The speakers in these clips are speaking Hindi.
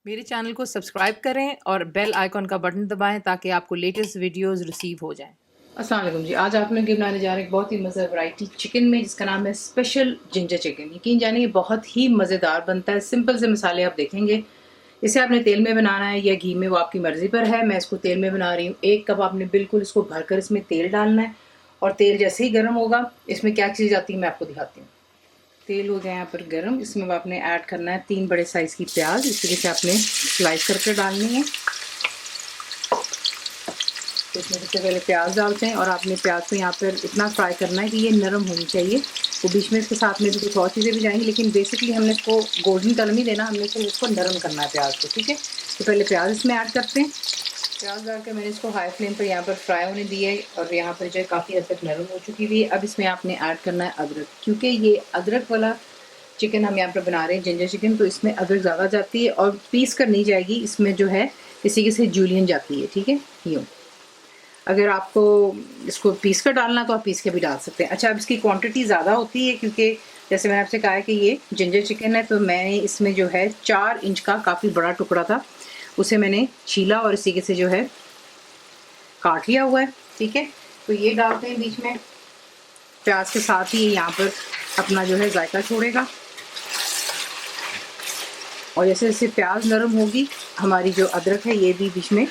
मेरे चैनल को सब्सक्राइब करें और बेल आइकॉन का बटन दबाएं ताकि आपको लेटेस्ट वीडियोस रिसीव हो जाएं। अस्सलाम वालेकुम जी, आज आप लोग के बनाने जा रहे हैं बहुत ही मज़ेदार वैरायटी चिकन में, जिसका नाम है स्पेशल जिंजर चिकन। यकीन जानिए बहुत ही मज़ेदार बनता है। सिंपल से मसाले आप देखेंगे। इसे आपने तेल में बनाना है या घी में, वो आपकी मर्ज़ी पर है। मैं इसको तेल में बना रही हूँ। 1 कप आपने बिल्कुल इसको भरकर इसमें तेल डालना है और तेल जैसे ही गर्म होगा इसमें क्या चीज़ आती है मैं आपको दिखाती हूँ। तेल हो गया यहाँ पर गरम। इसमें आपने ऐड करना है 3 बड़े साइज़ की प्याज। इस तरीके से आपने स्लाइस करके डालनी है। तो इसमें सबसे पहले प्याज डालते हैं और आपने प्याज को यहाँ पर इतना फ्राई करना है कि ये नरम होनी चाहिए। तो बीच में इसके साथ में भी कुछ और चीज़ें भी जाएंगी, लेकिन बेसिकली हमने इसको गोल्डन कलर नहीं देना, हमने सिर्फ इसको नरम करना है प्याज को। ठीक है, तो पहले प्याज इसमें ऐड करते हैं। प्याज डाल के मैंने इसको हाई फ्लेम पर यहाँ पर फ्राई होने दिया है और यहाँ पर जो है काफ़ी हद तक नरम हो चुकी हुई है। अब इसमें आपने ऐड करना है अदरक, क्योंकि ये अदरक वाला चिकन हम यहाँ पर बना रहे हैं जिंजर चिकन, तो इसमें अदरक ज़्यादा जाती है और पीस कर नहीं जाएगी। इसमें जो है इसी के से जूलियन जाती है। ठीक है, यूँ अगर आपको इसको पीस कर डालना तो आप पीस के भी डाल सकते हैं। अच्छा, अब इसकी क्वांटिटी ज़्यादा होती है क्योंकि जैसे मैंने आपसे कहा है कि ये जिंजर चिकन है, तो मैंने इसमें जो है 4 इंच का काफ़ी बड़ा टुकड़ा था, उसे मैंने छीला और इसी के से जो है काट लिया हुआ है। ठीक है, तो ये डालते हैं बीच में। प्याज के साथ ही यहाँ पर अपना जो है जायका छोड़ेगा और जैसे जैसे प्याज नरम होगी हमारी जो अदरक है ये भी बीच में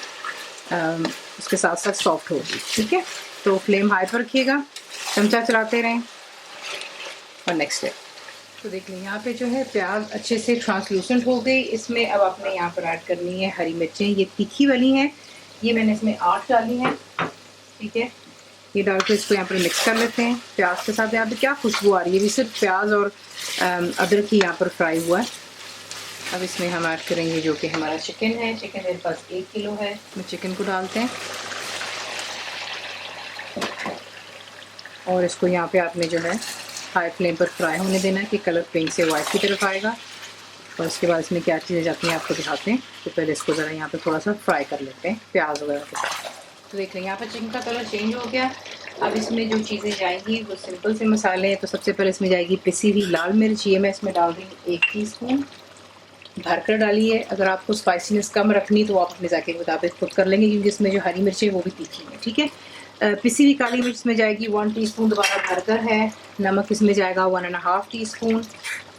उसके साथ साथ सॉफ्ट होगी। ठीक है, तो फ्लेम हाई पर रखिएगा, चमचा चलाते रहें। और नेक्स्ट स्टेप तो देख लें, यहाँ पे जो है प्याज अच्छे से ट्रांसलूसेंट हो गई। इसमें अब आपने यहाँ पर ऐड करनी है हरी मिर्चें। ये तीखी वाली हैं, ये मैंने इसमें 8 डाली हैं। ठीक है, ये डाल के इसको यहाँ पर मिक्स कर लेते हैं प्याज के साथ। यहाँ पे क्या खुशबू आ रही है, ये सिर्फ प्याज और अदरक ही यहाँ पर फ्राई हुआ है। अब इसमें हम ऐड करेंगे जो कि हमारा चिकन है। चिकन मेरे पास 1 किलो है। मैं चिकन को डालते हैं और इसको यहाँ पे आपने जो है हाई फ्लेम पर फ्राई होने देना है कि कलर पिंक से वाइट की तरफ आएगा। और उसके बाद इसमें क्या चीज़ें जाती हैं आपको दिखाते हैं। तो पहले इसको ज़रा यहाँ पे थोड़ा सा फ्राई कर लेते हैं प्याज वगैरह के साथ। तो देख लें यहाँ पर चिकन का कलर चेंज हो गया। अब इसमें जो चीज़ें जाएंगी वो सिंपल से मसाले हैं। तो सबसे पहले इसमें जाएगी पिसी हुई लाल मिर्च। ये मैं इसमें डाल रही हूँ 1 टीस्पून, भरकर डालिए। अगर आपको स्पाइसीनेस कम रखनी तो आप अपने जायके के मुताबिक खुद कर लेंगे, क्योंकि इसमें जो हरी मिर्चें वो भी तीखी हैं। ठीक है, पिसी हुई काली मिर्च में जाएगी 1 टीस्पून, दोबारा भरकर है। नमक इसमें जाएगा 1.5 टीस्पून,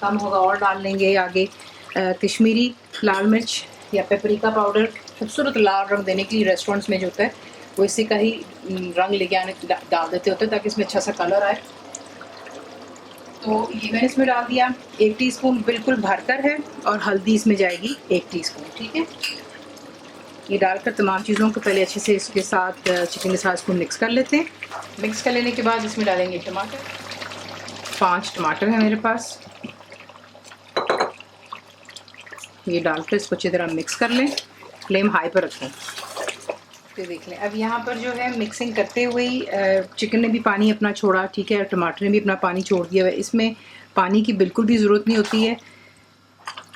कम होगा और डाल लेंगे आगे। कश्मीरी लाल मिर्च या पेपरिका पाउडर, खूबसूरत लाल रंग देने के लिए रेस्टोरेंट्स में जो होता है वो इसी का ही रंग लेके आने डाल देते होते हैं ताकि इसमें अच्छा सा कलर आए। तो ये मैंने इसमें डाल दिया 1 टीस्पून, बिल्कुल भरकर है। और हल्दी इसमें जाएगी 1 टीस्पून। ठीक है, ये डालकर तमाम चीज़ों को पहले अच्छे से इसके साथ चिकन के साथ इसको मिक्स कर लेते हैं। मिक्स कर लेने के बाद इसमें डालेंगे टमाटर। 5 टमाटर है मेरे पास। ये डालकर इसको अच्छी तरह मिक्स कर लें, फ्लेम हाई पर रखें। तो देख लें अब यहाँ पर जो है मिक्सिंग करते हुए चिकन ने भी पानी अपना छोड़ा। ठीक है, टमाटर ने भी अपना पानी छोड़ दिया है। इसमें पानी की बिल्कुल भी ज़रूरत नहीं होती है,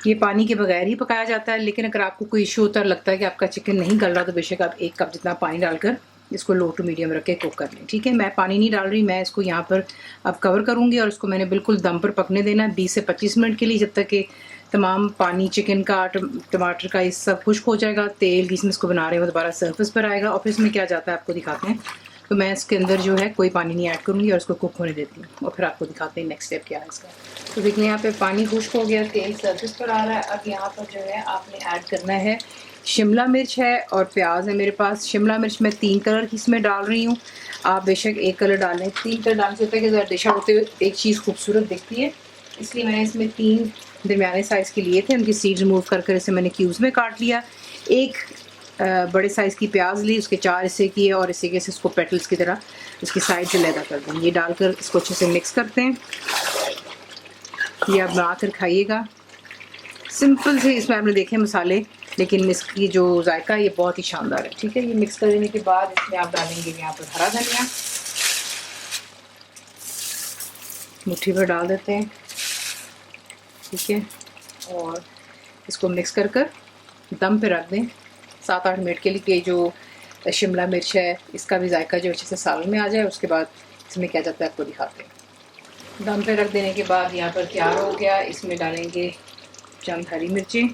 ये पानी के बगैर ही पकाया जाता है। लेकिन अगर आपको कोई इशू होता है, लगता है कि आपका चिकन नहीं गल रहा, तो बेशक आप 1 कप जितना पानी डालकर इसको लो टू मीडियम रख के कुक कर लें। ठीक है, मैं पानी नहीं डाल रही, मैं इसको यहाँ पर अब कवर करूँगी और इसको मैंने बिल्कुल दम पर पकने देना है 20 से 25 मिनट के लिए, जब तक कि तमाम पानी चिकन का टमाटर का ये सब खुश्क हो जाएगा। तेल जिसमें इसको बना रहे हैं वो दोबारा सर्फेस पर आएगा और फिर इसमें क्या जाता है आपको दिखाते हैं। तो मैं इसके अंदर जो है कोई पानी नहीं ऐड करूँगी और इसको कुक होने देती हूँ और फिर आपको दिखाते हैं नेक्स्ट स्टेप क्या है इसका। तो देखिए यहाँ पे पानी खुश्क हो गया, तेल सर्फेस पर आ रहा है। अब यहाँ पर जो है आपने ऐड करना है शिमला मिर्च है और प्याज है मेरे पास। शिमला मिर्च मैं 3 कलर की इसमें डाल रही हूँ, आप बेशक 1 कलर डालें। 3 कलर डालने से होता है कि डिश होते हुए एक चीज़ खूबसूरत दिखती है, इसलिए मैंने इसमें 3 दरमियाने साइज़ के लिए थे। उनकी सीड रिमूव कर इसे मैंने क्यूब्स में काट लिया। 1 बड़े साइज़ की प्याज ली, उसके 4 हिस्से किए और इसी के से इसको पेटल्स की तरह इसकी साइड से लैदा कर दें। ये डालकर इसको अच्छे से मिक्स करते हैं। ये आप बना कर खाइएगा। सिंपल से इसमें आपने देखे मसाले, लेकिन इसकी जो जायका ये बहुत ही शानदार है। ठीक है, ये मिक्स कर देने के बाद इसमें आप डालेंगे यहाँ पर हरा धनिया, मुट्ठी भर डाल देते हैं। ठीक है, और इसको मिक्स कर दम पे रख दें 7-8 मिनट के लिए कि जो शिमला मिर्च है इसका भी जायका जो अच्छे से सालन में आ जाए। उसके बाद इसमें क्या जाता है आपको दिखाते हैं। दम पे रख देने के बाद यहाँ पर तैयार हो गया। इसमें डालेंगे चंद हरी मिर्चें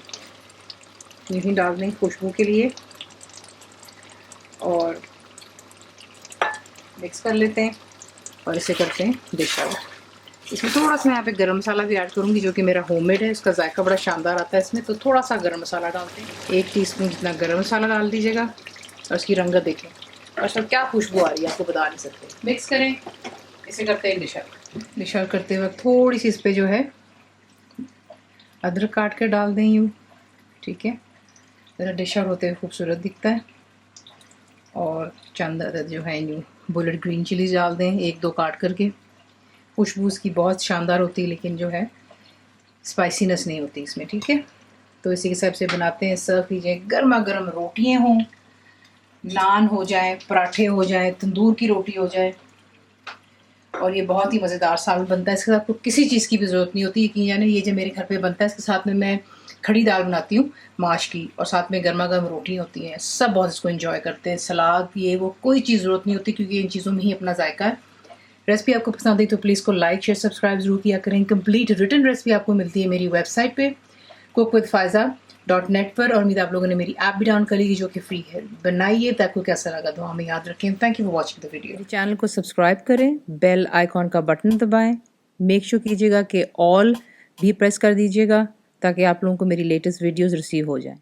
यही डाल दें खुशबू के लिए और मिक्स कर लेते हैं और इसे करते हैं डिश आउट। इसमें थोड़ा सा यहाँ पे गरम मसाला भी ऐड करूँगी जो कि मेरा होममेड है, इसका जायका बड़ा शानदार आता है इसमें। तो थोड़ा सा गरम मसाला डालते हैं, 1 टीस्पून जितना गरम मसाला डाल दीजिएगा और इसकी रंगत देखें और सब क्या खुशबू आ रही है आपको बता नहीं सकते। मिक्स करें, इसे करते हैं डिश आउट। डिश आउट करते वक्त थोड़ी सी इस पर जो है अदरक काट कर डाल दें यूँ, ठीक है, ज़रा डिश आउट होते हुए खूबसूरत दिखता है। और चंद अदद जो है यूँ बुलेट ग्रीन चिलीज डाल दें, 1-2 काट करके। खुशबू इसकी बहुत शानदार होती है लेकिन जो है स्पाइसीनेस नहीं होती इसमें, ठीक है। तो इसी के हिसाब से बनाते हैं, सर्व कीजिए। गर्मा गर्म रोटियाँ हों, नान हो जाए, पराठे हो जाए, तंदूर की रोटी हो जाए, और ये बहुत ही मज़ेदार सालन बनता है। इसके साथ आपको किसी चीज़ की भी ज़रूरत नहीं होती, यकीन जाने ये जो मेरे घर पे बनता है इसके साथ में मैं खड़ी दाल बनाती हूँ माश की, और साथ में गर्मा गर्म रोटी होती हैं। सब बहुत इसको एंजॉय करते हैं, सलाद ये वो कोई चीज़ ज़रूरत नहीं होती क्योंकि इन चीज़ों में ही अपना जायका है। रेसिपी आपको पसंद आई तो प्लीज़ को लाइक शेयर सब्सक्राइब जरूर किया करें। कंप्लीट रिटन रेसिपी आपको मिलती है मेरी वेबसाइट पे cookWithFaiza.net पर, और उम्मीद आप लोगों ने मेरी ऐप भी डाउन कर ली जो कि फ्री है। बनाइए तो आपको कैसा लगा दुआ में याद रखें। Thank you for watching the video. Channel को सब्सक्राइब करें, बेल आइकॉन का बटन दबाएं, मेक श्योर कीजिएगा कि ऑल भी प्रेस कर दीजिएगा ताकि आप लोगों को मेरी लेटेस्ट वीडियोज़ रिसीव हो जाएँ।